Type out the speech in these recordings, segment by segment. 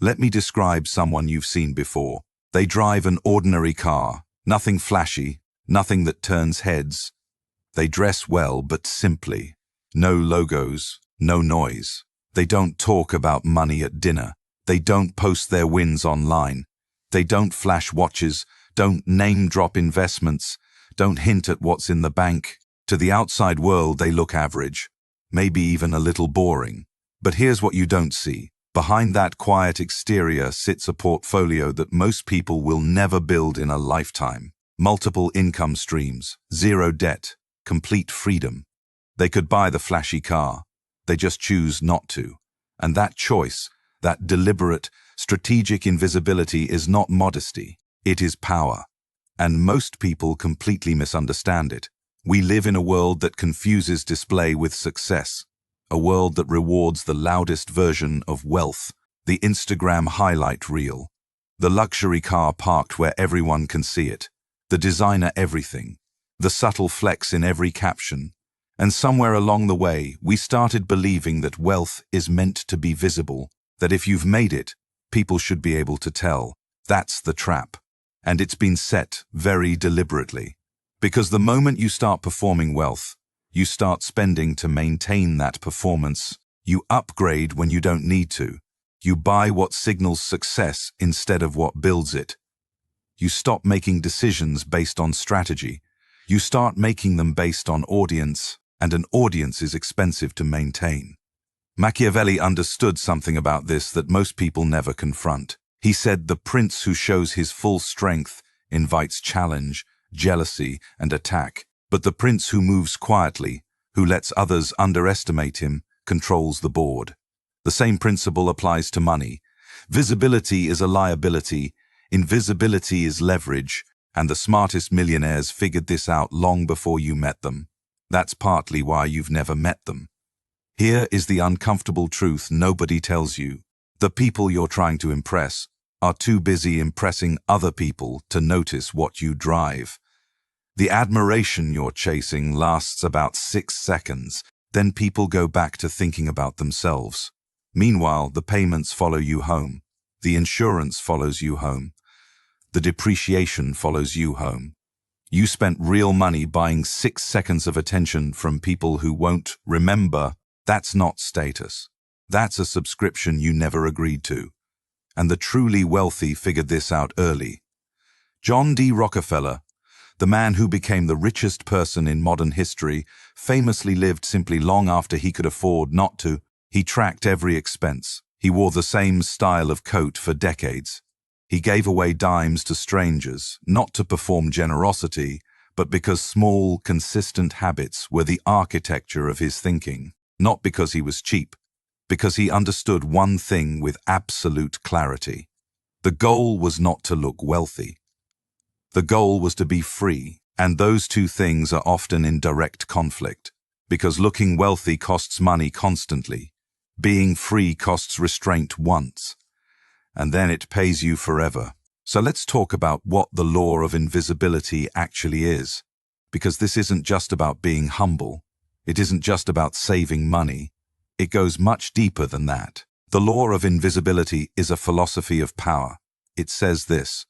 Let me describe someone you've seen before. They drive an ordinary car, nothing flashy, nothing that turns heads. They dress well, but simply. No logos, no noise. They don't talk about money at dinner. They don't post their wins online. They don't flash watches, don't name-drop investments, don't hint at what's in the bank. To the outside world, they look average, maybe even a little boring. But here's what you don't see. Behind that quiet exterior sits a portfolio that most people will never build in a lifetime. Multiple income streams, zero debt, complete freedom. They could buy the flashy car. They just choose not to. And that choice, that deliberate, strategic invisibility is not modesty. It is power. And most people completely misunderstand it. We live in a world that confuses display with success. A world that rewards the loudest version of wealth, the Instagram highlight reel, the luxury car parked where everyone can see it, the designer everything, the subtle flex in every caption. And somewhere along the way, we started believing that wealth is meant to be visible, that if you've made it, people should be able to tell. That's the trap. And it's been set very deliberately. Because the moment you start performing wealth, you start spending to maintain that performance. You upgrade when you don't need to. You buy what signals success instead of what builds it. You stop making decisions based on strategy. You start making them based on audience, and an audience is expensive to maintain. Machiavelli understood something about this that most people never confront. He said the prince who shows his full strength invites challenge, jealousy, and attack. But the prince who moves quietly, who lets others underestimate him, controls the board. The same principle applies to money. Visibility is a liability, invisibility is leverage, and the smartest millionaires figured this out long before you met them. That's partly why you've never met them. Here is the uncomfortable truth nobody tells you. The people you're trying to impress are too busy impressing other people to notice what you drive. The admiration you're chasing lasts about 6 seconds, then people go back to thinking about themselves. Meanwhile, the payments follow you home. The insurance follows you home. The depreciation follows you home. You spent real money buying 6 seconds of attention from people who won't remember. That's not status. That's a subscription you never agreed to. And the truly wealthy figured this out early. John D. Rockefeller, the man who became the richest person in modern history, famously lived simply long after he could afford not to. He tracked every expense. He wore the same style of coat for decades. He gave away dimes to strangers, not to perform generosity, but because small, consistent habits were the architecture of his thinking. Not because he was cheap, because he understood one thing with absolute clarity. The goal was not to look wealthy. The goal was to be free, and those two things are often in direct conflict, because looking wealthy costs money constantly. Being free costs restraint once, and then it pays you forever. So let's talk about what the law of invisibility actually is, because this isn't just about being humble. It isn't just about saving money. It goes much deeper than that. The law of invisibility is a philosophy of power. It says this: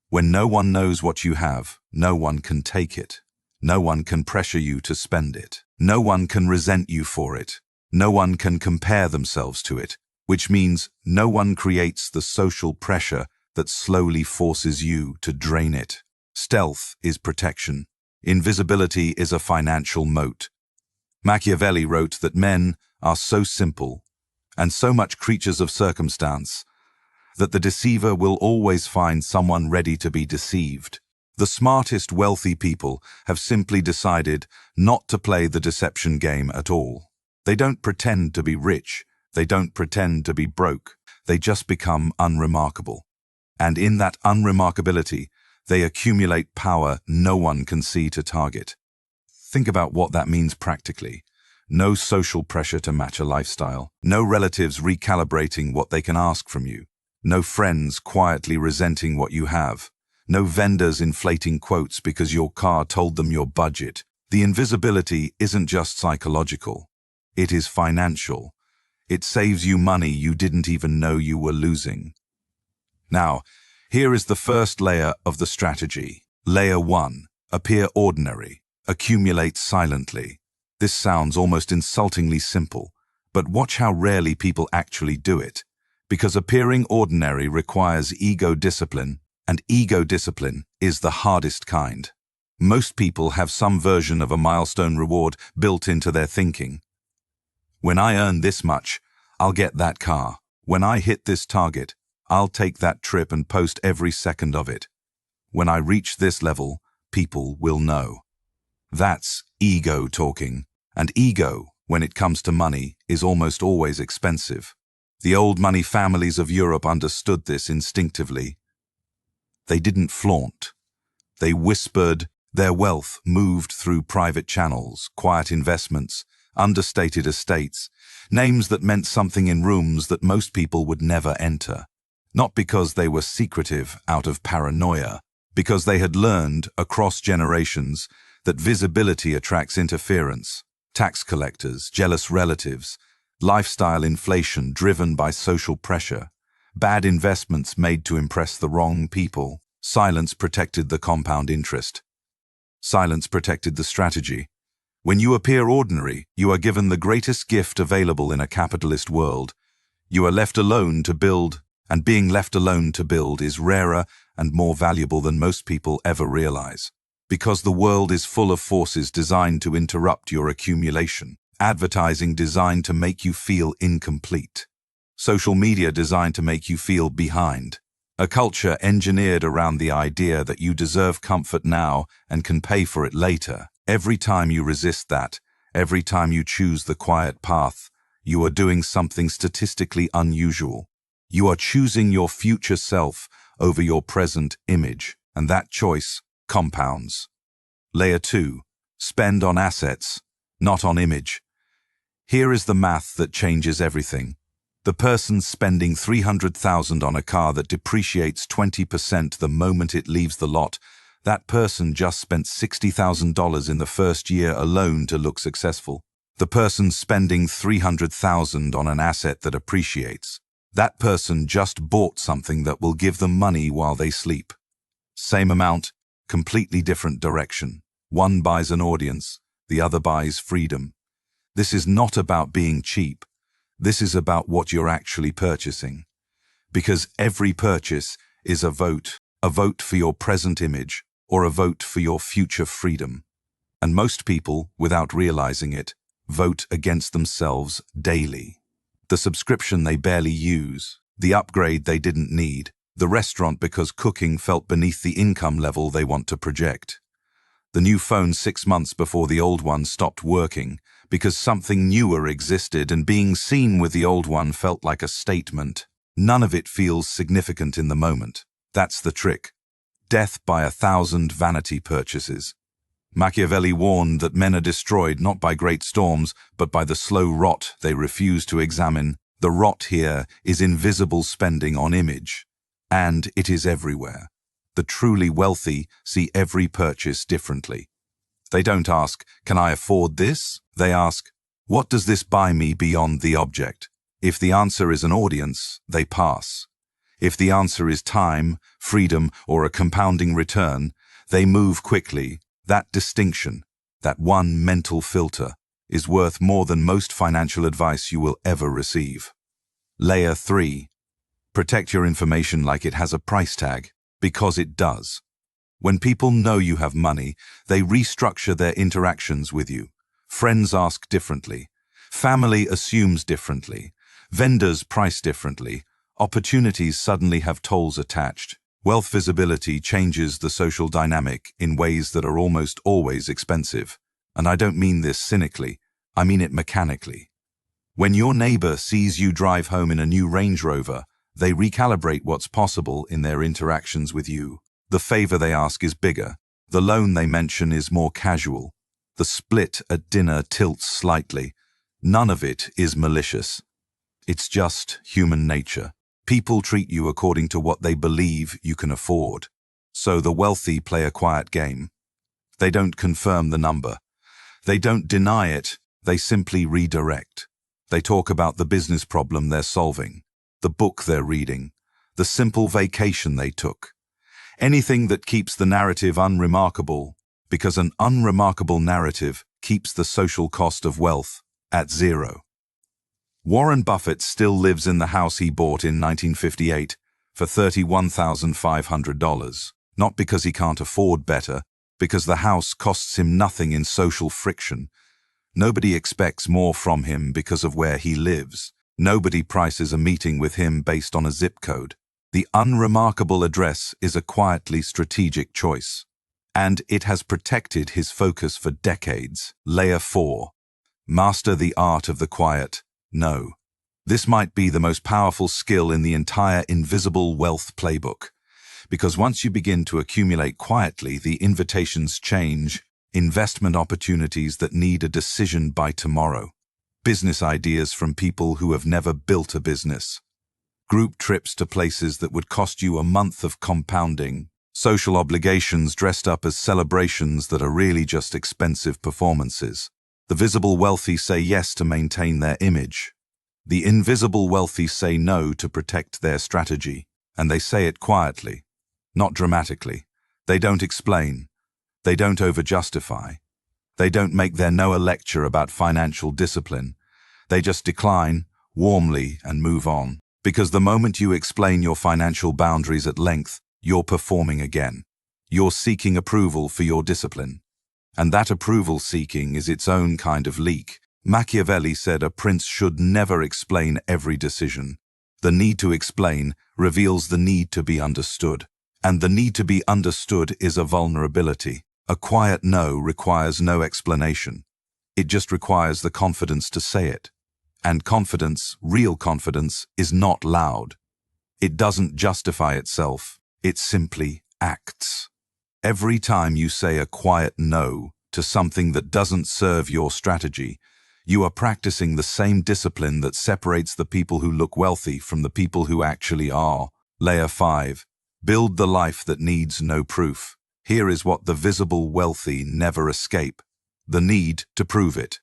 when no one knows what you have, no one can take it. No one can pressure you to spend it. No one can resent you for it. No one can compare themselves to it, which means no one creates the social pressure that slowly forces you to drain it. Stealth is protection. Invisibility is a financial moat. Machiavelli wrote that men are so simple and so much creatures of circumstance that the deceiver will always find someone ready to be deceived. The smartest wealthy people have simply decided not to play the deception game at all. They don't pretend to be rich. They don't pretend to be broke. They just become unremarkable. And in that unremarkability, they accumulate power no one can see to target. Think about what that means practically. No social pressure to match a lifestyle. No relatives recalibrating what they can ask from you. No friends quietly resenting what you have. No vendors inflating quotes because your car told them your budget. The invisibility isn't just psychological. It is financial. It saves you money you didn't even know you were losing. Now, here is the first layer of the strategy. Layer 1. Appear ordinary. Accumulate silently. This sounds almost insultingly simple, but watch how rarely people actually do it. Because appearing ordinary requires ego discipline, and ego discipline is the hardest kind. Most people have some version of a milestone reward built into their thinking. When I earn this much, I'll get that car. When I hit this target, I'll take that trip and post every second of it. When I reach this level, people will know. That's ego talking. And ego, when it comes to money, is almost always expensive. The old money families of Europe understood this instinctively. They didn't flaunt. They whispered. Their wealth moved through private channels, quiet investments, understated estates, names that meant something in rooms that most people would never enter. Not because they were secretive out of paranoia, because they had learned across generations that visibility attracts interference, tax collectors, jealous relatives, lifestyle inflation driven by social pressure, bad investments made to impress the wrong people. Silence protected the compound interest. Silence protected the strategy. When you appear ordinary, you are given the greatest gift available in a capitalist world. You are left alone to build, and being left alone to build is rarer and more valuable than most people ever realize. Because the world is full of forces designed to interrupt your accumulation. Advertising designed to make you feel incomplete. Social media designed to make you feel behind. A culture engineered around the idea that you deserve comfort now and can pay for it later. Every time you resist that, every time you choose the quiet path, you are doing something statistically unusual. You are choosing your future self over your present image, and that choice compounds. Layer 2. Spend on assets, not on image. Here is the math that changes everything. The person spending $300,000 on a car that depreciates 20% the moment it leaves the lot, that person just spent $60,000 in the first year alone to look successful. The person spending $300,000 on an asset that appreciates, that person just bought something that will give them money while they sleep. Same amount, completely different direction. One buys an audience, the other buys freedom. This is not about being cheap. This is about what you're actually purchasing. Because every purchase is a vote for your present image, or a vote for your future freedom. And most people, without realizing it, vote against themselves daily. The subscription they barely use, the upgrade they didn't need, the restaurant because cooking felt beneath the income level they want to project. The new phone 6 months before the old one stopped working because something newer existed and being seen with the old one felt like a statement. None of it feels significant in the moment. That's the trick. Death by 1,000 vanity purchases. Machiavelli warned that men are destroyed not by great storms, but by the slow rot they refuse to examine. The rot here is invisible spending on image. And it is everywhere. The truly wealthy see every purchase differently. They don't ask, "Can I afford this?" They ask, "What does this buy me beyond the object?" If the answer is an audience, they pass. If the answer is time, freedom, or a compounding return, they move quickly. That distinction, that one mental filter, is worth more than most financial advice you will ever receive. Layer 3. Protect your information like it has a price tag, because it does. When people know you have money, they restructure their interactions with you. Friends ask differently. Family assumes differently. Vendors price differently. Opportunities suddenly have tolls attached. Wealth visibility changes the social dynamic in ways that are almost always expensive. And I don't mean this cynically, I mean it mechanically. When your neighbor sees you drive home in a new Range Rover, they recalibrate what's possible in their interactions with you. The favor they ask is bigger. The loan they mention is more casual. The split at dinner tilts slightly. None of it is malicious. It's just human nature. People treat you according to what they believe you can afford. So the wealthy play a quiet game. They don't confirm the number. They don't deny it. They simply redirect. They talk about the business problem they're solving, the book they're reading, the simple vacation they took. Anything that keeps the narrative unremarkable, because an unremarkable narrative keeps the social cost of wealth at zero. Warren Buffett still lives in the house he bought in 1958 for $31,500, not because he can't afford better, because the house costs him nothing in social friction. Nobody expects more from him because of where he lives. Nobody prices a meeting with him based on a zip code. The unremarkable address is a quietly strategic choice, and it has protected his focus for decades. Layer 4. Master the art of the quiet no. This might be the most powerful skill in the entire Invisible Wealth playbook, because once you begin to accumulate quietly, the invitations change. Investment opportunities that need a decision by tomorrow. Business ideas from people who have never built a business. Group trips to places that would cost you a month of compounding. Social obligations dressed up as celebrations that are really just expensive performances. The visible wealthy say yes to maintain their image. The invisible wealthy say no to protect their strategy. And they say it quietly, not dramatically. They don't explain. They don't over-justify. They don't make their no a lecture about financial discipline. They just decline warmly and move on. Because the moment you explain your financial boundaries at length, you're performing again. You're seeking approval for your discipline. And that approval seeking is its own kind of leak. Machiavelli said a prince should never explain every decision. The need to explain reveals the need to be understood. And the need to be understood is a vulnerability. A quiet no requires no explanation. It just requires the confidence to say it. And confidence, real confidence, is not loud. It doesn't justify itself. It simply acts. Every time you say a quiet no to something that doesn't serve your strategy, you are practicing the same discipline that separates the people who look wealthy from the people who actually are. Layer 5. Build the life that needs no proof. Here is what the visible wealthy never escape: the need to prove it.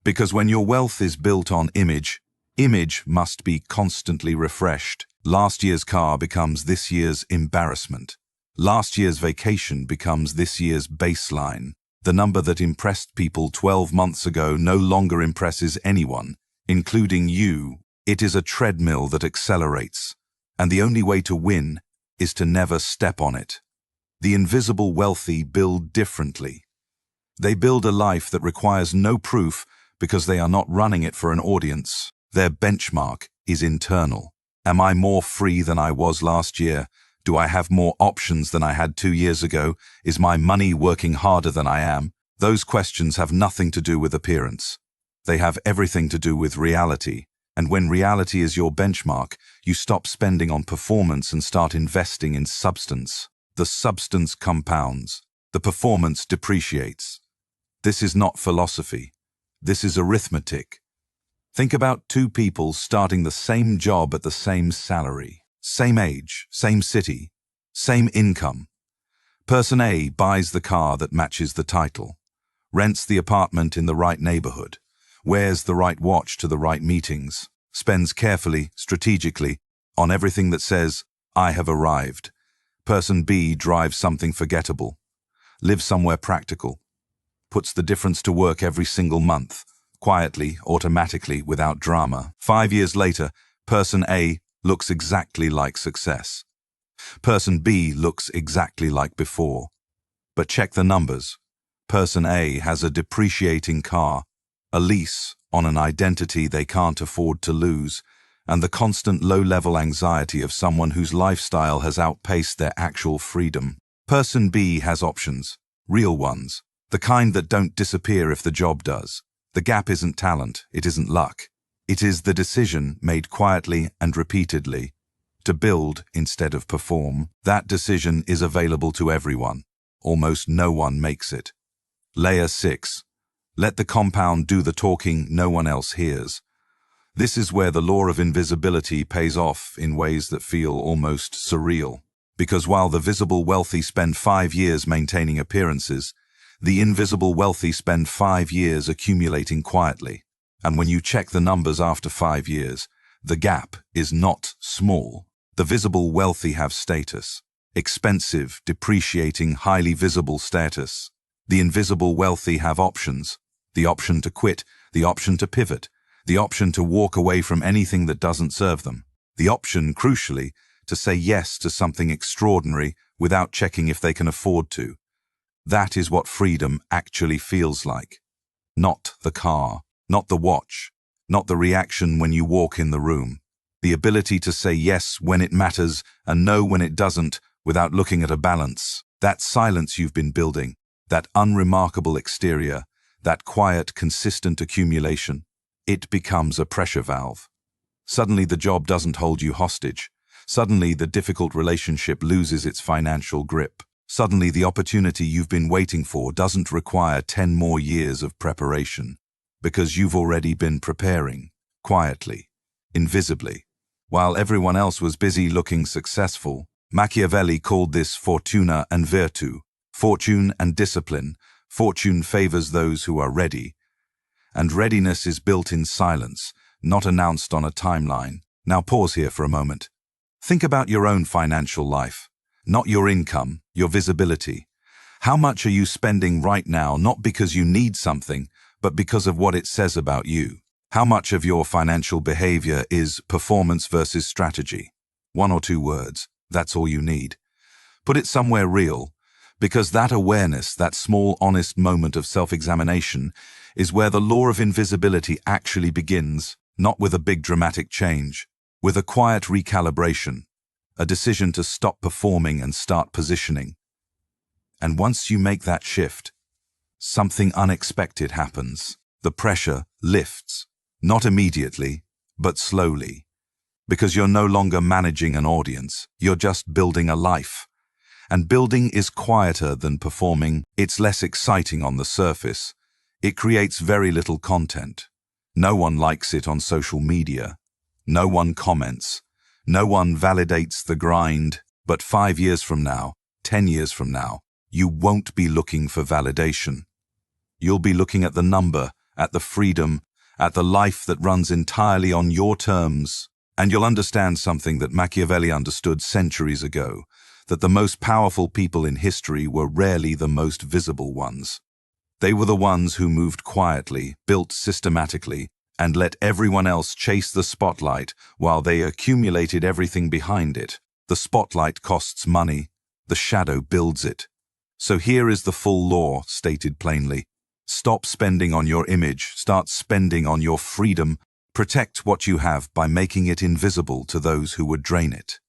Because when your wealth is built on image, image must be constantly refreshed. Last year's car becomes this year's embarrassment. Last year's vacation becomes this year's baseline. The number that impressed people 12 months ago no longer impresses anyone, including you. It is a treadmill that accelerates, and the only way to win is to never step on it. The invisible wealthy build differently. They build a life that requires no proof because they are not running it for an audience. Their benchmark is internal. Am I more free than I was last year? Do I have more options than I had 2 years ago? Is my money working harder than I am? Those questions have nothing to do with appearance. They have everything to do with reality. And when reality is your benchmark, you stop spending on performance and start investing in substance. The substance compounds. The performance depreciates. This is not philosophy. This is arithmetic. Think about two people starting the same job at the same salary, same age, same city, same income. Person A buys the car that matches the title, rents the apartment in the right neighborhood, wears the right watch to the right meetings, spends carefully, strategically, on everything that says, "I have arrived." Person B drives something forgettable, lives somewhere practical, puts the difference to work every single month, quietly, automatically, without drama. 5 years later, person A looks exactly like success. Person B looks exactly like before. But check the numbers. Person A has a depreciating car, a lease on an identity they can't afford to lose, and the constant low-level anxiety of someone whose lifestyle has outpaced their actual freedom. Person B has options, real ones, the kind that don't disappear if the job does. The gap isn't talent, it isn't luck. It is the decision made quietly and repeatedly to build instead of perform. That decision is available to everyone. Almost no one makes it. Layer 6. Let the compound do the talking no one else hears. This is where the law of invisibility pays off in ways that feel almost surreal. Because while the visible wealthy spend 5 years maintaining appearances, the invisible wealthy spend 5 years accumulating quietly. And when you check the numbers after 5 years, the gap is not small. The visible wealthy have status. Expensive, depreciating, highly visible status. The invisible wealthy have options. The option to quit, the option to pivot, the option to walk away from anything that doesn't serve them. The option, crucially, to say yes to something extraordinary without checking if they can afford to. That is what freedom actually feels like. Not the car, not the watch, not the reaction when you walk in the room. The ability to say yes when it matters and no when it doesn't without looking at a balance. That silence you've been building, that unremarkable exterior, that quiet, consistent accumulation, it becomes a pressure valve. Suddenly the job doesn't hold you hostage. Suddenly the difficult relationship loses its financial grip. Suddenly the opportunity you've been waiting for doesn't require 10 more years of preparation, because you've already been preparing, quietly, invisibly. While everyone else was busy looking successful, Machiavelli called this fortuna and virtù, fortune and discipline. Fortune favors those who are ready, and readiness is built in silence, not announced on a timeline. Now pause here for a moment. Think about your own financial life, not your income, your visibility. How much are you spending right now, not because you need something, but because of what it says about you? How much of your financial behavior is performance versus strategy? 1 or 2 words, that's all you need. Put it somewhere real, because that awareness, that small, honest moment of self-examination, is where the law of invisibility actually begins, not with a big dramatic change, with a quiet recalibration, a decision to stop performing and start positioning. And once you make that shift, something unexpected happens. The pressure lifts, not immediately, but slowly. Because you're no longer managing an audience, you're just building a life. And building is quieter than performing. It's less exciting on the surface. It creates very little content. No one likes it on social media. No one comments. No one validates the grind. But 5 years from now, 10 years from now, you won't be looking for validation. You'll be looking at the number, at the freedom, at the life that runs entirely on your terms. And you'll understand something that Machiavelli understood centuries ago, that the most powerful people in history were rarely the most visible ones. They were the ones who moved quietly, built systematically, and let everyone else chase the spotlight while they accumulated everything behind it. The spotlight costs money, the shadow builds it. So here is the full law, stated plainly. Stop spending on your image, start spending on your freedom. Protect what you have by making it invisible to those who would drain it.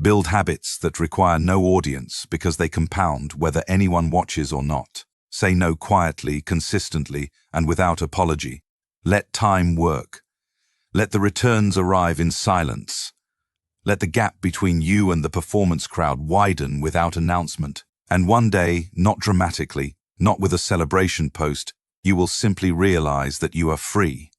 Build habits that require no audience because they compound whether anyone watches or not. Say no quietly, consistently, and without apology. Let time work. Let the returns arrive in silence. Let the gap between you and the performance crowd widen without announcement. And one day, not dramatically, not with a celebration post, you will simply realize that you are free.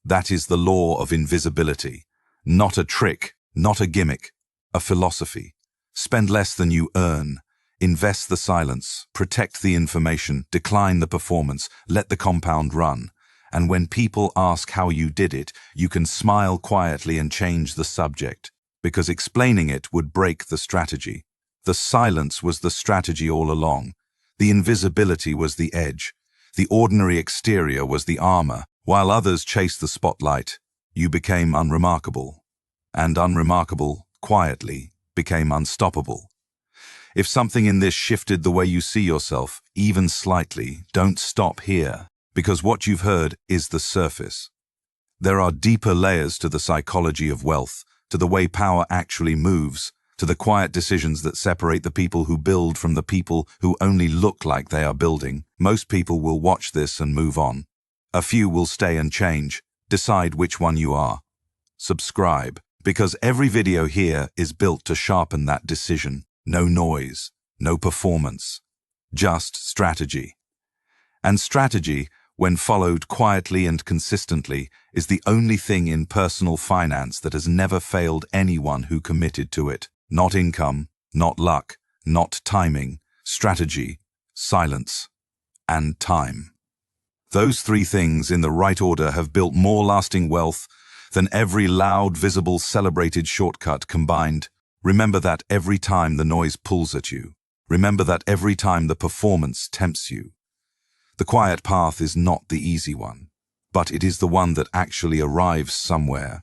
That is the law of invisibility. Not a trick, not a gimmick. A philosophy. Spend less than you earn. Invest the silence. Protect the information. Decline the performance. Let the compound run. And when people ask how you did it, you can smile quietly and change the subject, because explaining it would break the strategy. The silence was the strategy all along. The invisibility was the edge. The ordinary exterior was the armor. While others chased the spotlight, you became unremarkable. And unremarkable, quietly, became unstoppable. If something in this shifted the way you see yourself, even slightly, don't stop here, because what you've heard is the surface. There are deeper layers to the psychology of wealth, to the way power actually moves, to the quiet decisions that separate the people who build from the people who only look like they are building. Most people will watch this and move on. A few will stay and change. Decide which one you are. Subscribe, because every video here is built to sharpen that decision. No noise, no performance, just strategy. And strategy, when followed quietly and consistently, is the only thing in personal finance that has never failed anyone who committed to it. Not income, not luck, not timing, strategy, silence, and time. Those three things in the right order have built more lasting wealth than every loud, visible, celebrated shortcut combined. Remember that every time the noise pulls at you. Remember that every time the performance tempts you. The quiet path is not the easy one, but it is the one that actually arrives somewhere.